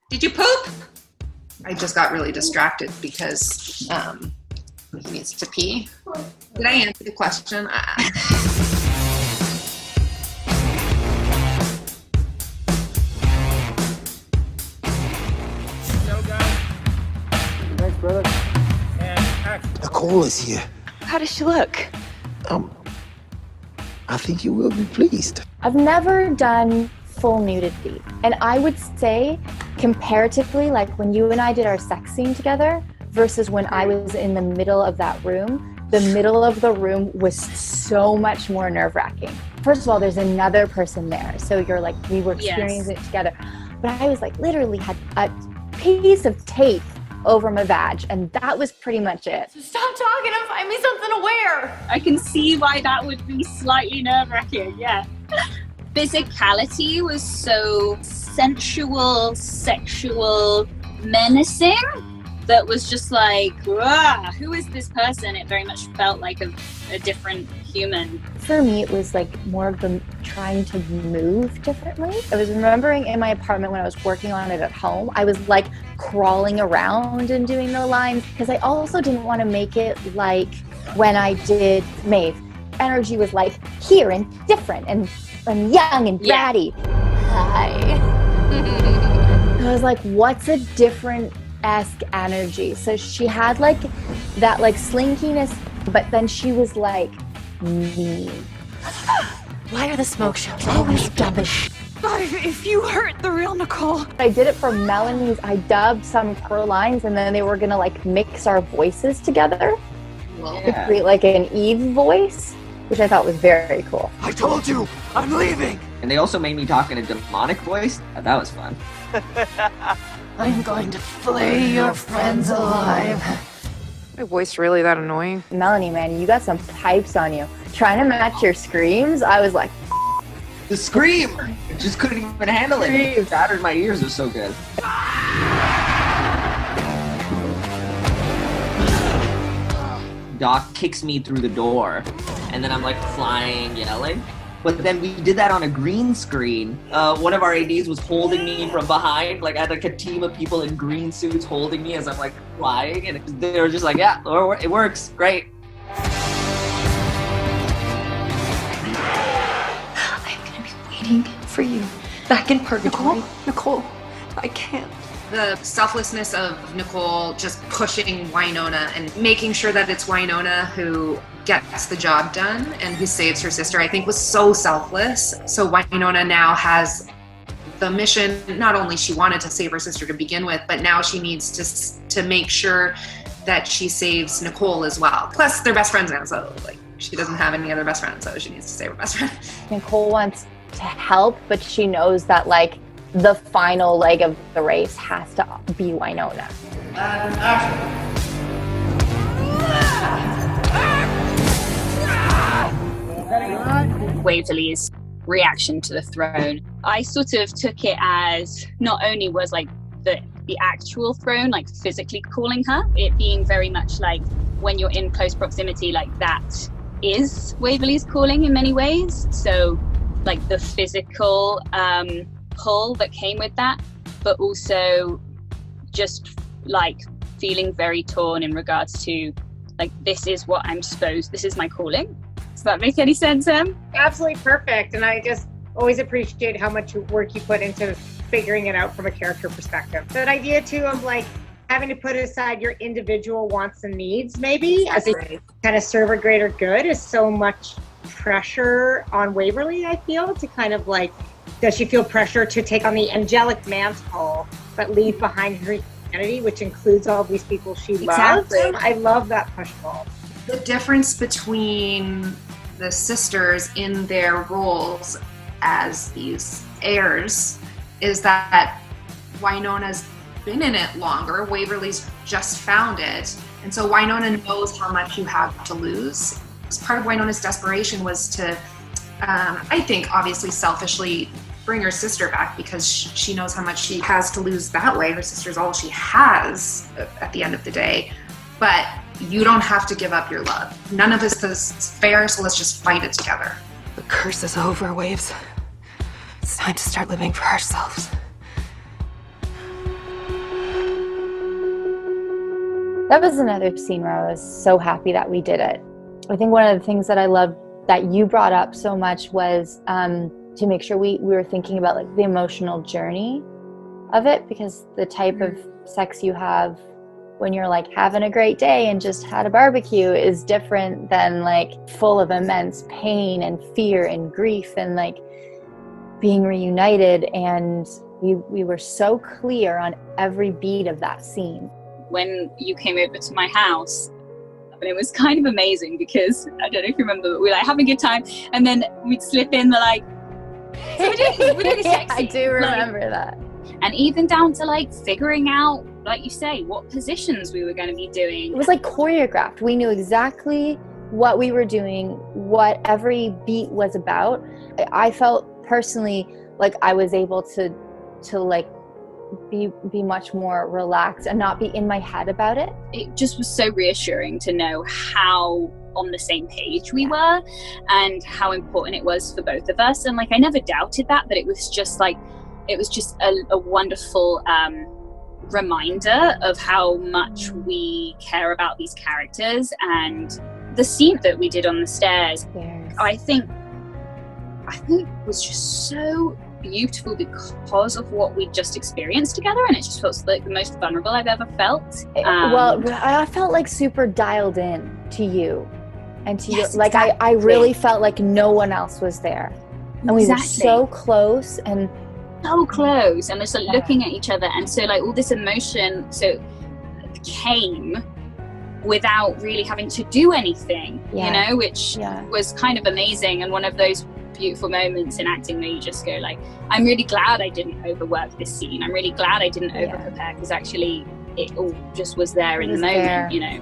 Did you poop? I just got really distracted because he needs to pee. Did I answer the question? Thanks, brother. And action. Nicole is here. How does she look? I think you will be pleased. I've never done full nudity, and I would say comparatively, like when you and I did our sex scene together versus when I was in the middle of that room, the middle of the room was so much more nerve-wracking. First of all, there's another person there, so you're like, we were experiencing it together, but I was like literally had a piece of tape over my vag, and that was pretty much it. So stop talking and find me something to wear. I can see why that would be slightly nerve-wracking, yeah. Physicality was so sensual, sexual, menacing that was just like, who is this person? It very much felt like a different human. For me, it was like more of them trying to move differently. I was remembering in my apartment when I was working on it at home, I was like crawling around and doing the lines because I also didn't want to make it like when I did Maeve. Energy was like here and different and young and bratty. Hi. I was like, what's a different-esque energy? So she had like that like slinkiness, but then she was like mean. Why are the smoke shows always dubbing? God, if you hurt the real Nicole. I did it for Melanie's. I dubbed some of her lines, and then they were gonna like mix our voices together to create like an Eve voice, which I thought was very cool. I told you, I'm leaving. And they also made me talk in a demonic voice. That was fun. I'm going to flay your friends alive. My voice really that annoying? Melanie, man, you got some pipes on you. Trying to match your screams, I was like, The scream! I just couldn't even handle it. It shattered my ears. It was so good. Doc kicks me through the door, and then I'm like flying, yelling. But then we did that on a green screen. One of our ADs was holding me from behind. Like I had like a team of people in green suits holding me as I'm like flying, and they were just like, yeah, it works, great. I'm gonna be waiting for you back in purgatory. Nicole, I can't. The selflessness of Nicole just pushing Winona and making sure that it's Winona who gets the job done and who saves her sister, I think was so selfless. So Winona now has the mission, not only she wanted to save her sister to begin with, but now she needs to make sure that she saves Nicole as well. Plus they're best friends now, so like she doesn't have any other best friends, so she needs to save her best friend. Nicole wants to help, but she knows that like the final leg of the race has to be Winona. Waverly's reaction to the throne. I sort of took it as not only was like the actual throne, like physically calling her, it being very much like when you're in close proximity, like that is Waverly's calling in many ways. So like the physical pull that came with that, but also just like feeling very torn in regards to like, this is my calling. Does that make any sense, Em? Absolutely perfect. And I just always appreciate how much work you put into figuring it out from a character perspective. That idea too of like having to put aside your individual wants and needs maybe as a kind of serve a greater good is so much pressure on Waverly, I feel, to kind of like, does she feel pressure to take on the angelic mantle but leave behind her humanity, which includes all these people she loves? I love that push-pull. The difference between the sisters in their roles as these heirs is that Winona's been in it longer, Waverly's just found it, and so Winona knows how much you have to lose. Part of Winona's desperation was to, I think obviously selfishly, bring her sister back because she knows how much she has to lose that way. Her sister's all she has at the end of the day. But you don't have to give up your love. None of this is fair, so let's just fight it together. The curse is over, Waves. It's time to start living for ourselves. That was another scene where I was so happy that we did it. I think one of the things that I loved that you brought up so much was to make sure we were thinking about like the emotional journey of it, because the type of sex you have when you're like having a great day and just had a barbecue is different than like full of immense pain and fear and grief and like being reunited. And we were so clear on every beat of that scene. When you came over to my house, and it was kind of amazing because I don't know if you remember, but we were like having a good time, and then we'd slip in the like, so we're doing sexy. I do remember that. And even down to like figuring out, like you say, what positions we were going to be doing. It was like choreographed. We knew exactly what we were doing, what every beat was about. I felt personally like I was able to like be much more relaxed and not be in my head about it. It just was so reassuring to know how on the same page we were and how important it was for both of us. And like I never doubted that, but it was just a wonderful reminder of how much we care about these characters. And the scene that we did on the stairs, I think was just so beautiful because of what we just experienced together, and it just felt like the most vulnerable I've ever felt. Well, I felt like super dialed in to you and to yes, you. Like exactly. I really felt like no one else was there, and we were so close and just like looking at each other, and so like all this emotion came without really having to do anything, you know, which was kind of amazing, and one of those beautiful moments in acting where you just go like, I'm really glad I didn't overwork this scene. I'm really glad I didn't over prepare, because actually it all just was there in the moment, you know.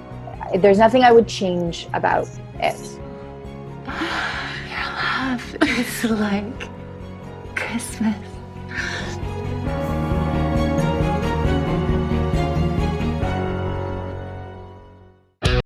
There's nothing I would change about it. Your love is like Christmas.